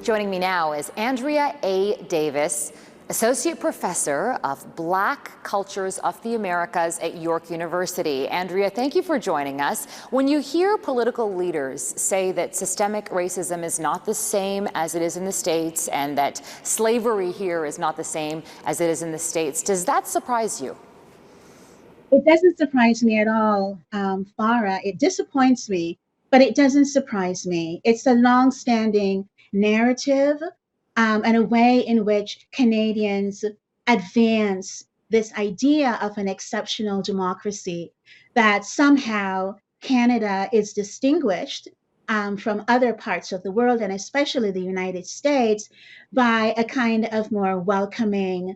Joining me now is Andrea A. Davis, Associate Professor of Black Cultures of the Americas at York University. Andrea, thank you for joining us. When you hear political leaders say that systemic racism is not the same as it is in the States and that slavery here is not the same as it is in the States, does that surprise you? It doesn't surprise me at all, Farah. It disappoints me, but it doesn't surprise me. It's a long-standing narrative and a way in which Canadians advance this idea of an exceptional democracy, that somehow Canada is distinguished from other parts of the world, and especially the United States, by a kind of more welcoming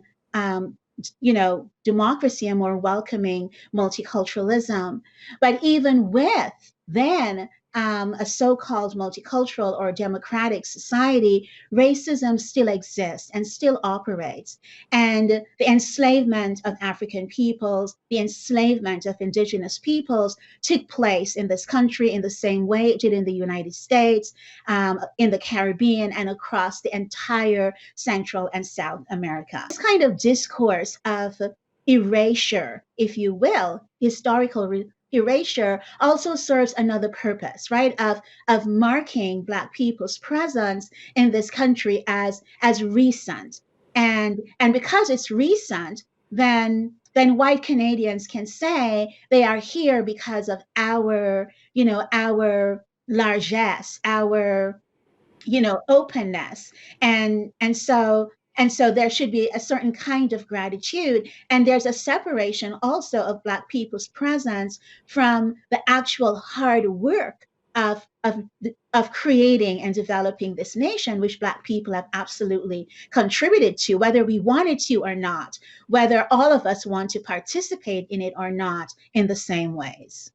democracy, a more welcoming multiculturalism. But even with then a so-called multicultural or democratic society, racism still exists and still operates. And the enslavement of African peoples, the enslavement of indigenous peoples took place in this country in the same way it did in the United States, in the Caribbean, and across the entire Central and South America. This kind of discourse of erasure, if you will, historical erasure, also serves another purpose, right? Of marking Black people's presence in this country as recent, and because it's recent, then white Canadians can say they are here because of our largesse, our openness, and so there should be a certain kind of gratitude. And there's a separation also of Black people's presence from the actual hard work of creating and developing this nation, which Black people have absolutely contributed to, whether we wanted to or not, whether all of us want to participate in it or not in the same ways.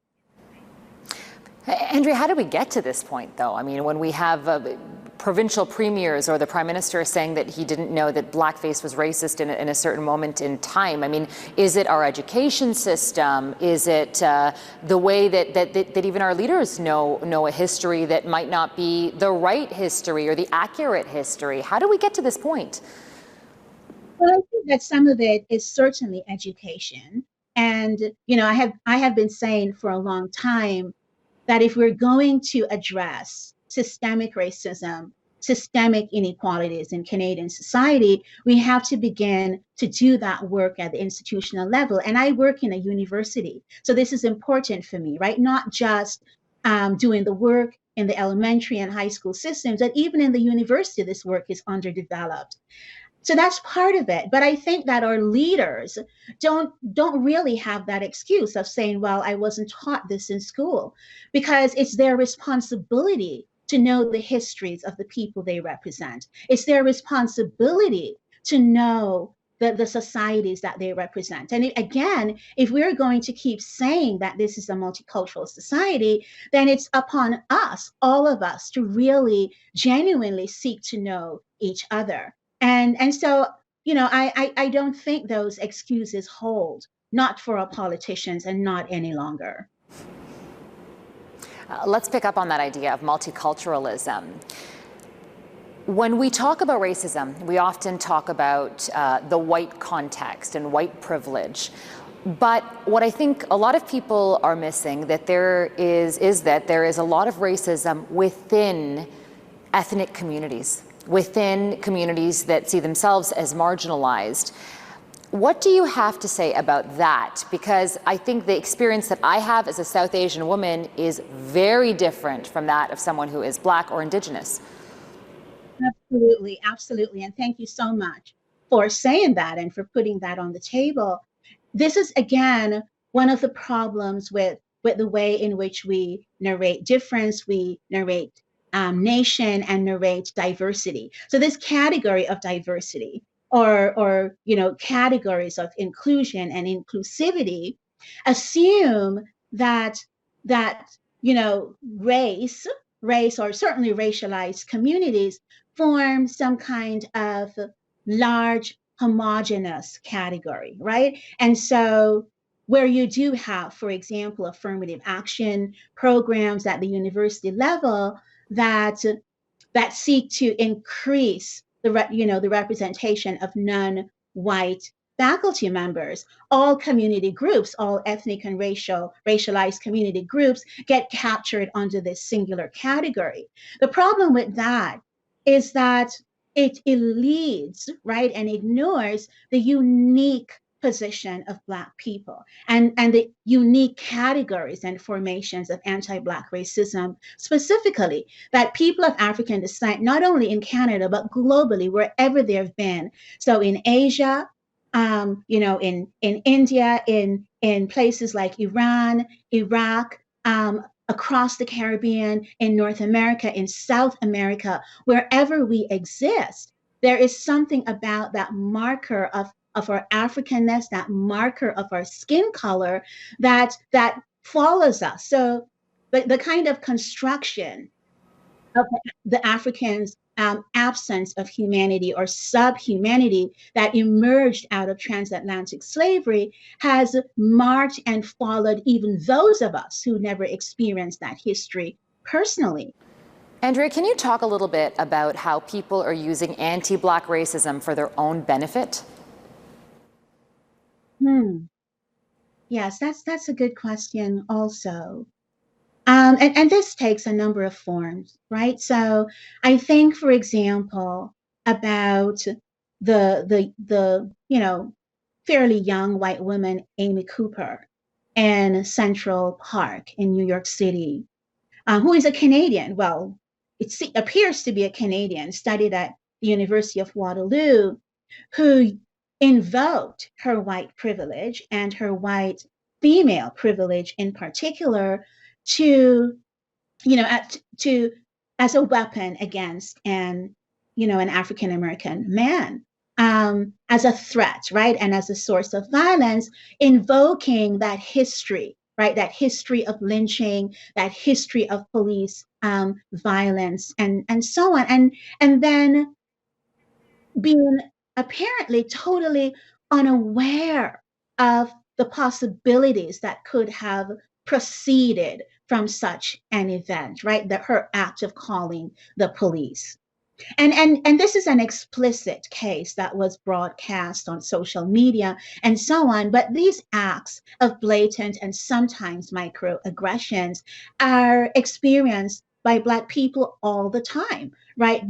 Andrea, how did we get to this point, though? I mean, when we have provincial premiers or the prime minister saying that he didn't know that blackface was racist in a certain moment in time. I mean, is it our education system? Is it the way that even our leaders know a history that might not be the right history or the accurate history? How do we get to this point? Well, I think that some of it is certainly education. And, I have been saying for a long time that if we're going to address systemic racism, systemic inequalities in Canadian society, we have to begin to do that work at the institutional level. And I work in a university, so this is important for me, right? Not just doing the work in the elementary and high school systems, but even in the university, this work is underdeveloped. So that's part of it. But I think that our leaders don't really have that excuse of saying, well, I wasn't taught this in school, because it's their responsibility to know the histories of the people they represent. It's their responsibility to know the societies that they represent. And again, if we're going to keep saying that this is a multicultural society, then it's upon us, all of us, to really genuinely seek to know each other. And so, I don't think those excuses hold, not for our politicians and not any longer. Let's pick up on that idea of multiculturalism. When we talk about racism, we often talk about the white context and white privilege. But what I think a lot of people are missing that there is that there is a lot of racism within ethnic communities, within communities that see themselves as marginalized. What do you have to say about that? Because I think the experience that I have as a South Asian woman is very different from that of someone who is Black or Indigenous. Absolutely, absolutely. And thank you so much for saying that and for putting that on the table. This is, again, one of the problems with the way in which we narrate difference, we narrate nation, and narrate diversity. So this category of diversity, or categories of inclusion and inclusivity, assume that race, or certainly racialized communities, form some kind of large homogeneous category, right? And so where you do have, for example, affirmative action programs at the university level that that seek to increase the representation of non-white faculty members. All community groups, all ethnic and racialized community groups get captured under this singular category. The problem with that is that it leads, right, and ignores the unique position of Black people and the unique categories and formations of anti-Black racism, specifically that people of African descent, not only in Canada, but globally, wherever they've been. So in Asia, in India, in places like Iran, Iraq, across the Caribbean, in North America, in South America, wherever we exist, there is something about that marker of our Africanness, that marker of our skin color that follows us. So the kind of construction of the Africans' absence of humanity or subhumanity that emerged out of transatlantic slavery has marked and followed even those of us who never experienced that history personally. Andrea, can you talk a little bit about how people are using anti-Black racism for their own benefit? Yes, that's a good question also. And this takes a number of forms, right? So I think, for example, about the fairly young white woman Amy Cooper in Central Park in New York City, who is a Canadian. Well, appears to be a Canadian, studied at the University of Waterloo, who invoked her white privilege and her white female privilege in particular to, to as a weapon against an African American man, as a threat, right, and as a source of violence, invoking that history, right, that history of lynching, that history of police violence, and so on, and then being apparently totally unaware of the possibilities that could have proceeded from such an event, right? That her act of calling the police. And this is an explicit case that was broadcast on social media and so on. But these acts of blatant and sometimes microaggressions are experienced by Black people all the time, right?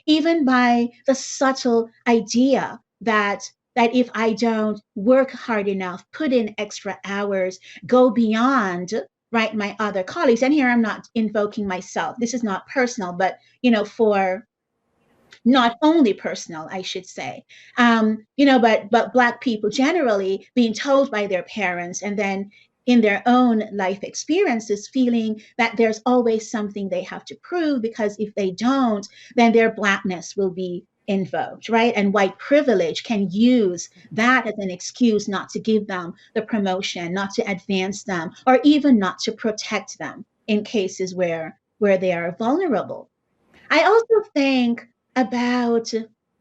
Even by the subtle idea that if I don't work hard enough, put in extra hours, go beyond, right, my other colleagues. And here I'm not invoking myself. This is not personal, but for not only personal, I should say, but Black people generally being told by their parents and then in their own life experiences feeling that there's always something they have to prove, because if they don't, then their Blackness will be invoked, right? And white privilege can use that as an excuse not to give them the promotion, not to advance them, or even not to protect them in cases where they are vulnerable. I also think about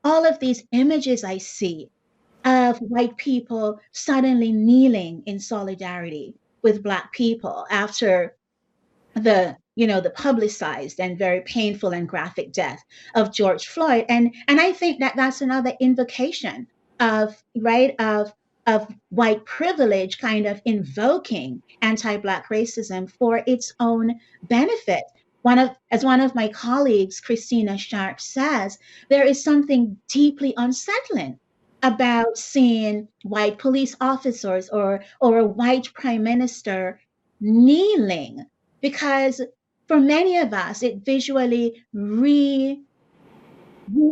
all of these images I see of white people suddenly kneeling in solidarity with Black people after the publicized and very painful and graphic death of George Floyd, and I think that that's another invocation of of white privilege kind of invoking anti-Black racism for its own benefit. One of my colleagues, Christina Sharp, says, there is something deeply unsettling about seeing white police officers or a white prime minister kneeling, because for many of us, it visually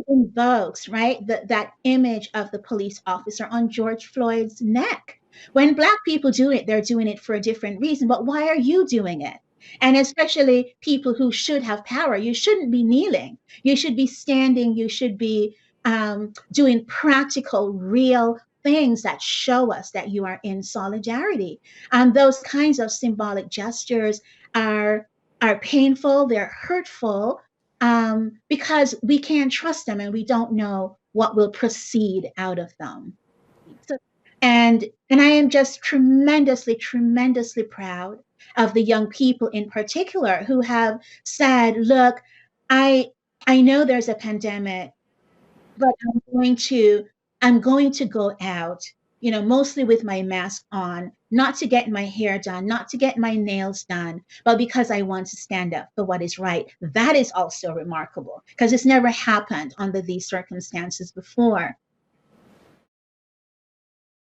invokes, right, that image of the police officer on George Floyd's neck. When Black people do it, they're doing it for a different reason. But why are you doing it? And especially people who should have power, you shouldn't be kneeling. You should be standing. You should be doing practical, real things that show us that you are in solidarity. And those kinds of symbolic gestures are painful. They're hurtful, because we can't trust them and we don't know what will proceed out of them. So, and I am just tremendously, tremendously proud of the young people in particular who have said, look, I I know there's a pandemic, but I'm going to go out, you know, mostly with my mask on, not to get my hair done, not to get my nails done, but because I want to stand up for what is right. That is also remarkable because it's never happened under these circumstances before.